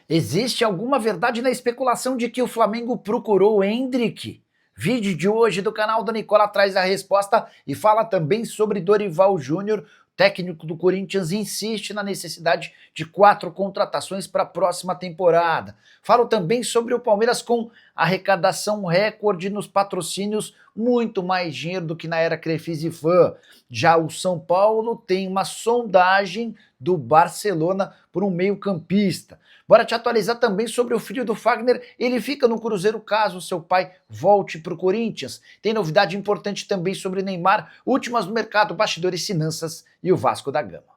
Existe alguma verdade na especulação de que o Flamengo procurou o Endrick? Vídeo de hoje do canal da Nicola traz a resposta e fala também sobre Dorival Júnior. O técnico do Corinthians insiste na necessidade de 4 contratações para a próxima temporada. Falo também sobre o Palmeiras com arrecadação recorde nos patrocínios, muito mais dinheiro do que na era Crefisa e Fã. Já o São Paulo tem uma sondagem do Barcelona por um meio-campista. Bora te atualizar também sobre o filho do Fagner, ele fica no Cruzeiro caso seu pai volte para o Corinthians. Tem novidade importante também sobre Neymar, últimas no mercado, bastidores, finanças e o Vasco da Gama.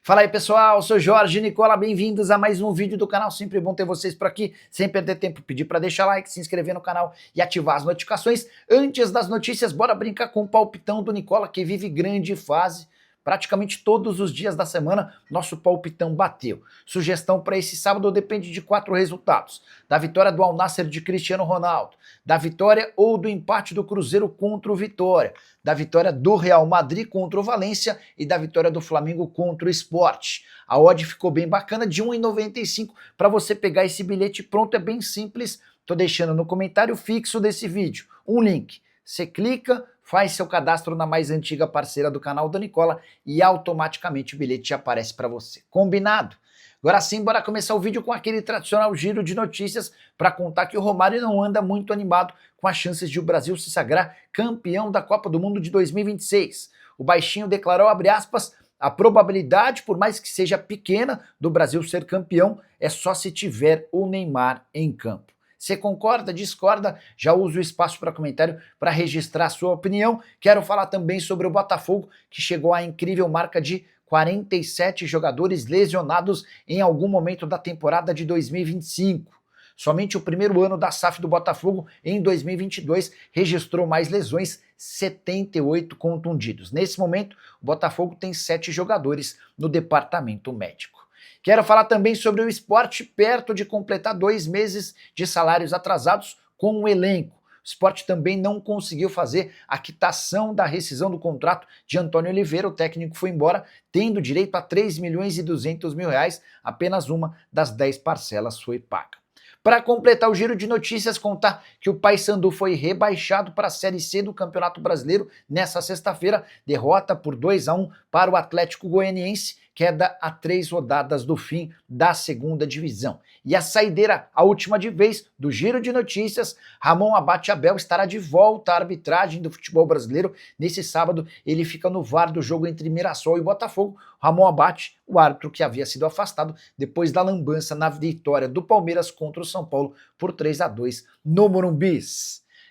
Fala aí pessoal, sou Jorge Nicola, bem-vindos a mais um vídeo do canal, sempre bom ter vocês por aqui, sem perder tempo, pedir para deixar like, se inscrever no canal e ativar as notificações. Antes das notícias, bora brincar com o palpitão do Nicola, que vive grande fase. Praticamente todos os dias da semana, nosso palpitão bateu. Sugestão para esse sábado depende de 4 resultados. Da vitória do Al Nassr de Cristiano Ronaldo, da vitória ou do empate do Cruzeiro contra o Vitória, da vitória do Real Madrid contra o Valência e da vitória do Flamengo contra o Sport. A odd ficou bem bacana, de 1,95 para você pegar esse bilhete pronto, é bem simples. Tô deixando no comentário fixo desse vídeo um link. Você clica, faz seu cadastro na mais antiga parceira do canal da Nicola e automaticamente o bilhete aparece para você. Combinado? Agora sim, bora começar o vídeo com aquele tradicional giro de notícias para contar que o Romário não anda muito animado com as chances de o Brasil se sagrar campeão da Copa do Mundo de 2026. O baixinho declarou, abre aspas, a probabilidade, por mais que seja pequena, do Brasil ser campeão é só se tiver o Neymar em campo. Você concorda, discorda? Já uso o espaço para comentário para registrar a sua opinião. Quero falar também sobre o Botafogo, que chegou à incrível marca de 47 jogadores lesionados em algum momento da temporada de 2025. Somente o primeiro ano da SAF do Botafogo, em 2022, registrou mais lesões, 78 contundidos. Nesse momento, o Botafogo tem 7 jogadores no departamento médico. Quero falar também sobre o Sport, perto de completar 2 meses de salários atrasados com o elenco. O Sport também não conseguiu fazer a quitação da rescisão do contrato de Antônio Oliveira, o técnico foi embora, tendo direito a 3 milhões e 200 mil reais, apenas uma das 10 parcelas foi paga. Para completar o giro de notícias, contar que o Paysandu foi rebaixado para a Série C do Campeonato Brasileiro nessa sexta-feira, derrota por 2-1 para o Atlético Goianiense, queda a 3 rodadas do fim da segunda divisão. E a saideira, a última de vez, do giro de notícias, Ramon Abate Abel estará de volta à arbitragem do futebol brasileiro. Nesse sábado, ele fica no VAR do jogo entre Mirassol e Botafogo. Ramon Abate, o árbitro que havia sido afastado depois da lambança na vitória do Palmeiras contra o São Paulo por 3-2 no Morumbi.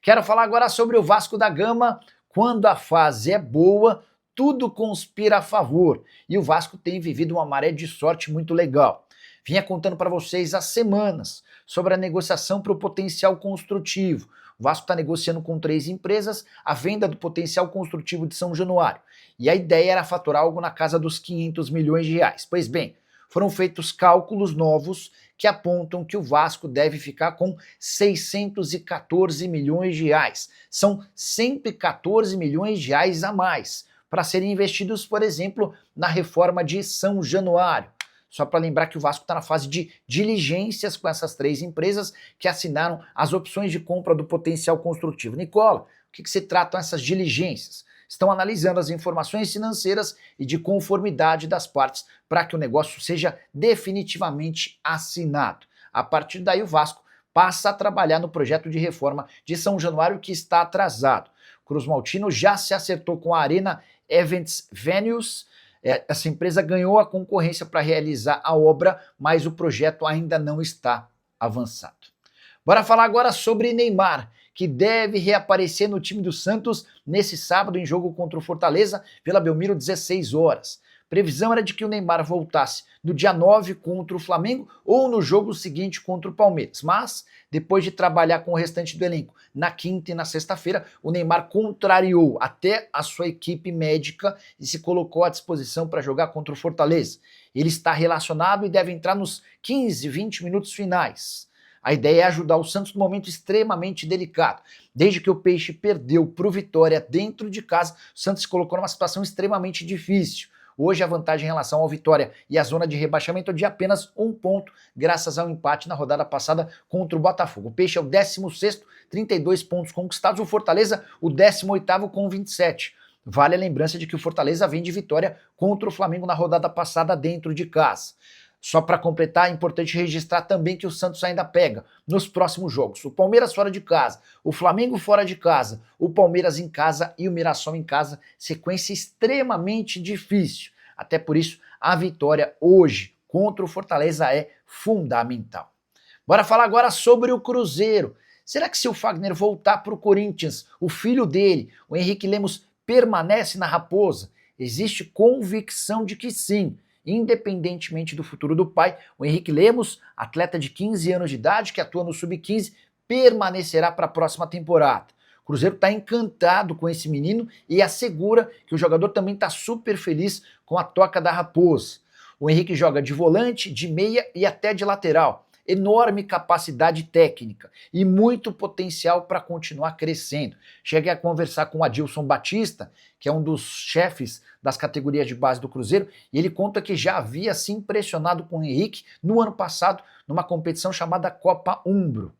Quero falar agora sobre o Vasco da Gama. Quando a fase é boa, tudo conspira a favor e o Vasco tem vivido uma maré de sorte muito legal. Vinha contando para vocês há semanas sobre a negociação para o potencial construtivo. O Vasco está negociando com 3 empresas a venda do potencial construtivo de São Januário e a ideia era faturar algo na casa dos 500 milhões de reais. Pois bem, foram feitos cálculos novos que apontam que o Vasco deve ficar com 614 milhões de reais. São 114 milhões de reais a mais para serem investidos, por exemplo, na reforma de São Januário. Só para lembrar que o Vasco está na fase de diligências com essas 3 empresas que assinaram as opções de compra do potencial construtivo. Nicola, o que se tratam essas diligências? Estão analisando as informações financeiras e de conformidade das partes para que o negócio seja definitivamente assinado. A partir daí o Vasco passa a trabalhar no projeto de reforma de São Januário que está atrasado. Cruz Maltino já se acertou com a Arena Events Venues. Essa empresa ganhou a concorrência para realizar a obra, mas o projeto ainda não está avançado. Bora falar agora sobre Neymar, que deve reaparecer no time do Santos nesse sábado em jogo contra o Fortaleza pela Belmiro, 16 horas. Previsão era de que o Neymar voltasse no dia 9 contra o Flamengo ou no jogo seguinte contra o Palmeiras. Mas, depois de trabalhar com o restante do elenco na quinta e na sexta-feira, o Neymar contrariou até a sua equipe médica e se colocou à disposição para jogar contra o Fortaleza. Ele está relacionado e deve entrar nos 15, 20 minutos finais. A ideia é ajudar o Santos num momento extremamente delicado. Desde que o Peixe perdeu para o Vitória dentro de casa, o Santos se colocou numa situação extremamente difícil. Hoje a vantagem em relação ao Vitória e a zona de rebaixamento é de apenas 1 ponto, graças ao empate na rodada passada contra o Botafogo. O Peixe é o 16º, 32 pontos conquistados, o Fortaleza o 18º com 27. Vale a lembrança de que o Fortaleza vem de vitória contra o Flamengo na rodada passada dentro de casa. Só para completar, é importante registrar também que o Santos ainda pega nos próximos jogos o Palmeiras fora de casa, o Flamengo fora de casa, o Palmeiras em casa e o Mirassol em casa. Sequência extremamente difícil. Até por isso, a vitória hoje contra o Fortaleza é fundamental. Bora falar agora sobre o Cruzeiro. Será que se o Fagner voltar para o Corinthians, o filho dele, o Henrique Lemos, permanece na Raposa? Existe convicção de que sim. Independentemente do futuro do pai, o Henrique Lemos, atleta de 15 anos de idade que atua no Sub-15, permanecerá para a próxima temporada. O Cruzeiro está encantado com esse menino e assegura que o jogador também está super feliz com a toca da Raposa. O Henrique joga de volante, de meia e até de lateral. Enorme capacidade técnica e muito potencial para continuar crescendo. Cheguei a conversar com o Adilson Batista, que é um dos chefes das categorias de base do Cruzeiro, e ele conta que já havia se impressionado com o Henrique no ano passado, numa competição chamada Copa Umbro.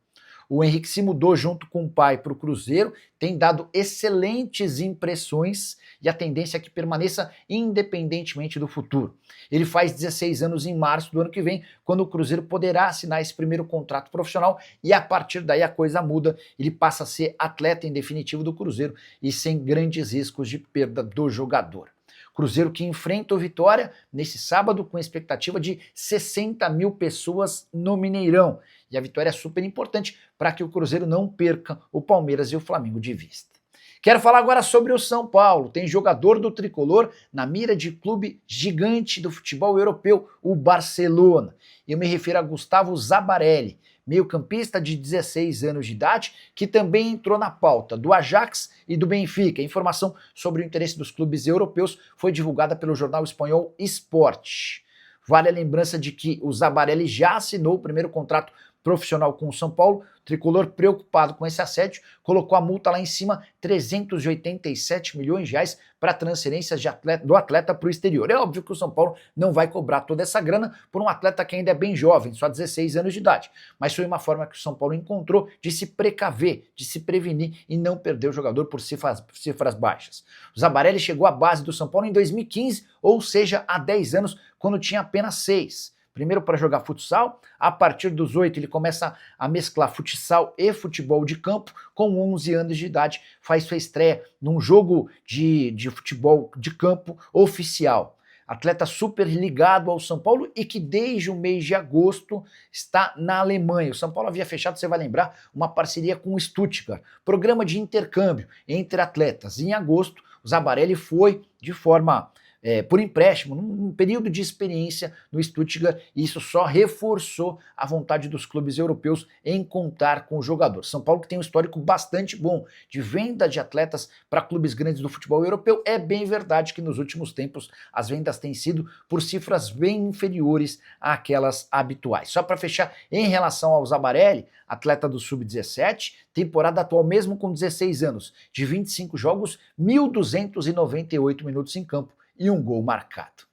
O Henrique se mudou junto com o pai para o Cruzeiro, tem dado excelentes impressões e a tendência é que permaneça independentemente do futuro. Ele faz 16 anos em março do ano que vem, quando o Cruzeiro poderá assinar esse primeiro contrato profissional e a partir daí a coisa muda, ele passa a ser atleta em definitivo do Cruzeiro e sem grandes riscos de perda do jogador. Cruzeiro que enfrenta o Vitória nesse sábado com expectativa de 60 mil pessoas no Mineirão. E a vitória é super importante para que o Cruzeiro não perca o Palmeiras e o Flamengo de vista. Quero falar agora sobre o São Paulo. Tem jogador do tricolor na mira de clube gigante do futebol europeu, o Barcelona. Eu me refiro a Gustavo Zabarelli, meio-campista de 16 anos de idade, que também entrou na pauta do Ajax e do Benfica. A informação sobre o interesse dos clubes europeus foi divulgada pelo jornal espanhol Sport. Vale a lembrança de que o Zabarelli já assinou o primeiro contrato profissional com o São Paulo. O tricolor, preocupado com esse assédio, colocou a multa lá em cima, 387 milhões de reais para transferências do atleta para o exterior. É óbvio que o São Paulo não vai cobrar toda essa grana por um atleta que ainda é bem jovem, só 16 anos de idade. Mas foi uma forma que o São Paulo encontrou de se precaver, de se prevenir e não perder o jogador por cifras baixas. O Zabarelli chegou à base do São Paulo em 2015, ou seja, há 10 anos, quando tinha apenas 6. Primeiro para jogar futsal, a partir dos 8 ele começa a mesclar futsal e futebol de campo, com 11 anos de idade faz sua estreia num jogo de futebol de campo oficial. Atleta super ligado ao São Paulo e que desde o mês de agosto está na Alemanha. O São Paulo havia fechado, você vai lembrar, uma parceria com o Stuttgart, programa de intercâmbio entre atletas. Em agosto, o Zabarelli foi de forma por empréstimo, num período de experiência no Stuttgart, e isso só reforçou a vontade dos clubes europeus em contar com o jogador. São Paulo, que tem um histórico bastante bom de venda de atletas para clubes grandes do futebol europeu, é bem verdade que nos últimos tempos as vendas têm sido por cifras bem inferiores àquelas habituais. Só para fechar, em relação ao Zabarelli, atleta do Sub-17, temporada atual mesmo com 16 anos, de 25 jogos, 1.298 minutos em campo, e um gol marcado.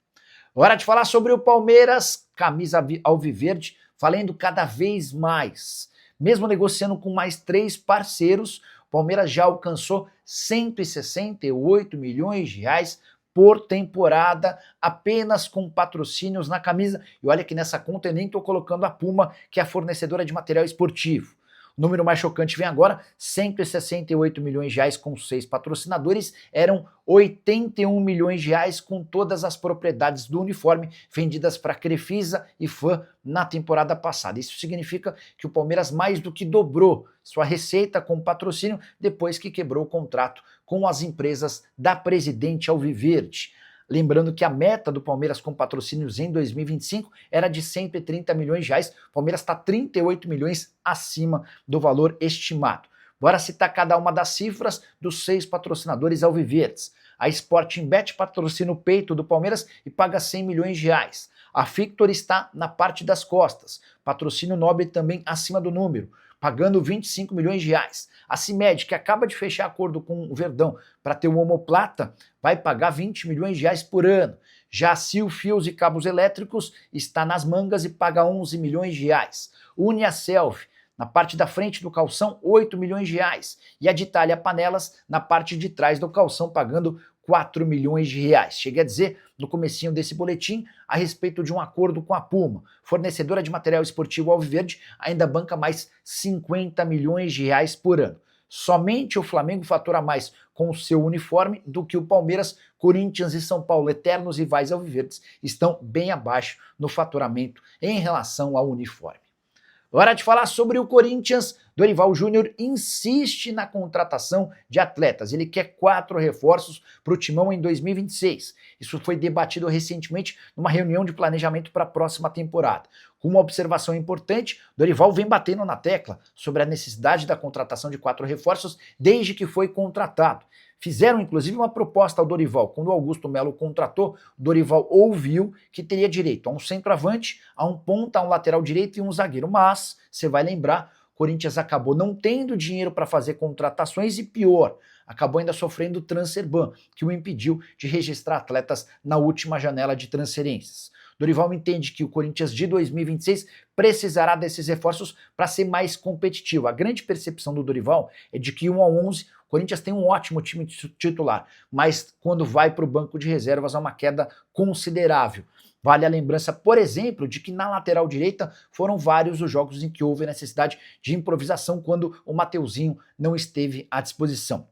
Hora de falar sobre o Palmeiras, camisa alviverde, valendo cada vez mais. Mesmo negociando com mais 3 parceiros, o Palmeiras já alcançou 168 milhões de reais por temporada, apenas com patrocínios na camisa. E olha que nessa conta eu nem estou colocando a Puma, que é a fornecedora de material esportivo. O número mais chocante vem agora, 168 milhões de reais com 6 patrocinadores, eram 81 milhões de reais com todas as propriedades do uniforme vendidas para Crefisa e Fã na temporada passada. Isso significa que o Palmeiras mais do que dobrou sua receita com patrocínio depois que quebrou o contrato com as empresas da Presidente Alviverde. Lembrando que a meta do Palmeiras com patrocínios em 2025 era de 130 milhões de reais. O Palmeiras está 38 milhões acima do valor estimado. Bora citar cada uma das cifras dos 6 patrocinadores alviverdes. A Sportingbet patrocina o peito do Palmeiras e paga 100 milhões de reais. A Victor está na parte das costas. Patrocínio Nobre também acima do número, pagando 25 milhões de reais. A CIMED, que acaba de fechar acordo com o Verdão para ter o omoplata, vai pagar 20 milhões de reais por ano. Já a Sil Fios e Cabos Elétricos está nas mangas e paga 11 milhões de reais. Uniaselv, na parte da frente do calção, 8 milhões de reais. E a de Itália Panelas, na parte de trás do calção, pagando 4 milhões de reais. Cheguei a dizer no comecinho desse boletim a respeito de um acordo com a Puma. Fornecedora de material esportivo alviverde ainda banca mais 50 milhões de reais por ano. Somente o Flamengo fatura mais com o seu uniforme do que o Palmeiras, Corinthians e São Paulo, eternos rivais alviverdes, estão bem abaixo no faturamento em relação ao uniforme. Hora de falar sobre o Corinthians. Dorival Júnior insiste na contratação de atletas. Ele quer 4 reforços para o Timão em 2026. Isso foi debatido recentemente numa reunião de planejamento para a próxima temporada. Com uma observação importante, Dorival vem batendo na tecla sobre a necessidade da contratação de 4 reforços desde que foi contratado. Fizeram, inclusive, uma proposta ao Dorival. Quando o Augusto Melo contratou, o Dorival ouviu que teria direito a um centroavante, a um ponta, a um lateral direito e um zagueiro. Mas, você vai lembrar, o Corinthians acabou não tendo dinheiro para fazer contratações e, pior, acabou ainda sofrendo transfer ban, que o impediu de registrar atletas na última janela de transferências. Dorival entende que o Corinthians de 2026 precisará desses reforços para ser mais competitivo. A grande percepção do Dorival é de que 1 a 11 o Corinthians tem um ótimo time titular, mas quando vai para o banco de reservas há uma queda considerável. Vale a lembrança, por exemplo, de que na lateral direita foram vários os jogos em que houve necessidade de improvisação quando o Mateuzinho não esteve à disposição.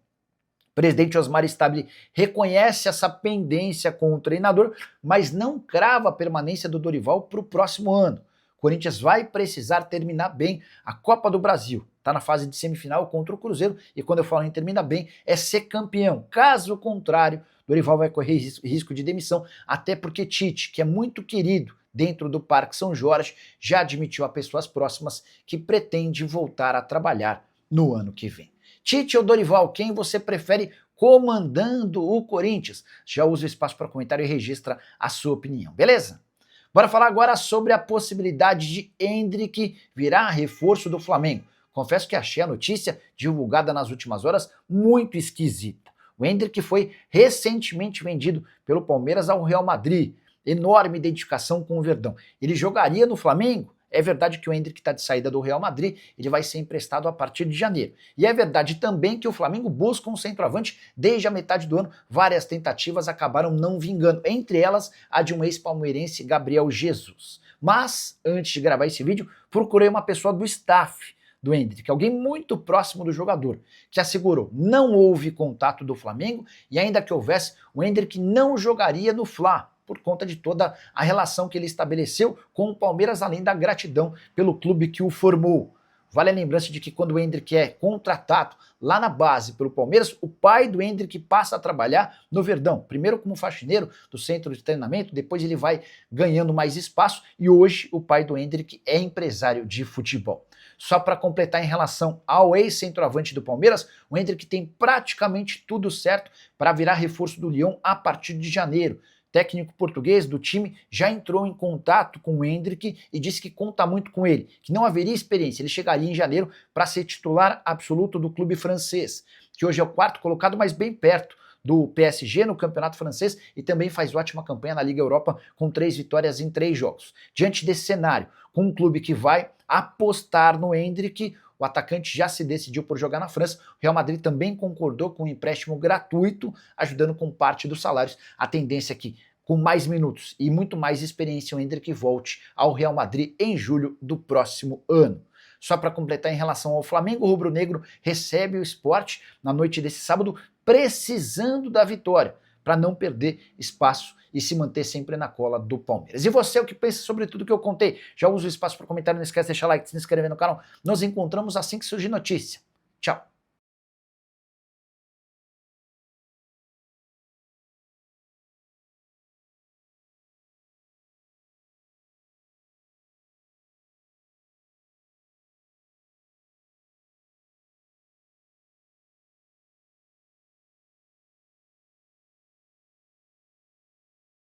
O presidente Osmar Stabile reconhece essa pendência com o treinador, mas não crava a permanência do Dorival para o próximo ano. O Corinthians vai precisar terminar bem a Copa do Brasil. Está na fase de semifinal contra o Cruzeiro e quando eu falo em terminar bem, é ser campeão. Caso contrário, Dorival vai correr risco de demissão, até porque Tite, que é muito querido dentro do Parque São Jorge, já admitiu a pessoas próximas que pretende voltar a trabalhar no ano que vem. Tite ou Dorival, quem você prefere comandando o Corinthians? Já usa o espaço para comentário e registra a sua opinião, beleza? Bora falar agora sobre a possibilidade de Endrick virar reforço do Flamengo. Confesso que achei a notícia divulgada nas últimas horas muito esquisita. O Endrick foi recentemente vendido pelo Palmeiras ao Real Madrid. Enorme identificação com o Verdão. Ele jogaria no Flamengo? É verdade que o Endrick está de saída do Real Madrid, ele vai ser emprestado a partir de janeiro. E é verdade também que o Flamengo busca um centroavante desde a metade do ano. Várias tentativas acabaram não vingando, entre elas a de um ex-palmeirense, Gabriel Jesus. Mas, antes de gravar esse vídeo, procurei uma pessoa do staff do Endrick, alguém muito próximo do jogador, que assegurou não houve contato do Flamengo e ainda que houvesse, o Endrick não jogaria no Fla, por conta de toda a relação que ele estabeleceu com o Palmeiras, além da gratidão pelo clube que o formou. Vale a lembrança de que quando o Endrick é contratado lá na base pelo Palmeiras, o pai do Endrick passa a trabalhar no Verdão, primeiro como faxineiro do centro de treinamento, depois ele vai ganhando mais espaço e hoje o pai do Endrick é empresário de futebol. Só para completar em relação ao ex-centroavante do Palmeiras, o Endrick tem praticamente tudo certo para virar reforço do Lyon a partir de janeiro. Técnico português do time já entrou em contato com o Endrick e disse que conta muito com ele, que não haveria experiência, ele chegaria em janeiro para ser titular absoluto do clube francês, que hoje é o 4º colocado, mas bem perto do PSG no campeonato francês e também faz ótima campanha na Liga Europa com 3 vitórias em 3 jogos. Diante desse cenário, com um clube que vai apostar no Endrick, o atacante já se decidiu por jogar na França. O Real Madrid também concordou com um empréstimo gratuito, ajudando com parte dos salários. A tendência é que, com mais minutos e muito mais experiência, o Endrick volte ao Real Madrid em julho do próximo ano. Só para completar em relação ao Flamengo, o rubro-negro recebe o Sport na noite desse sábado, precisando da vitória, para não perder espaço e se manter sempre na cola do Palmeiras. E você, o que pensa sobre tudo que eu contei? Já usa o espaço para comentário, não esquece de deixar like, se inscrever no canal. Nos encontramos assim que surgir notícia. Tchau!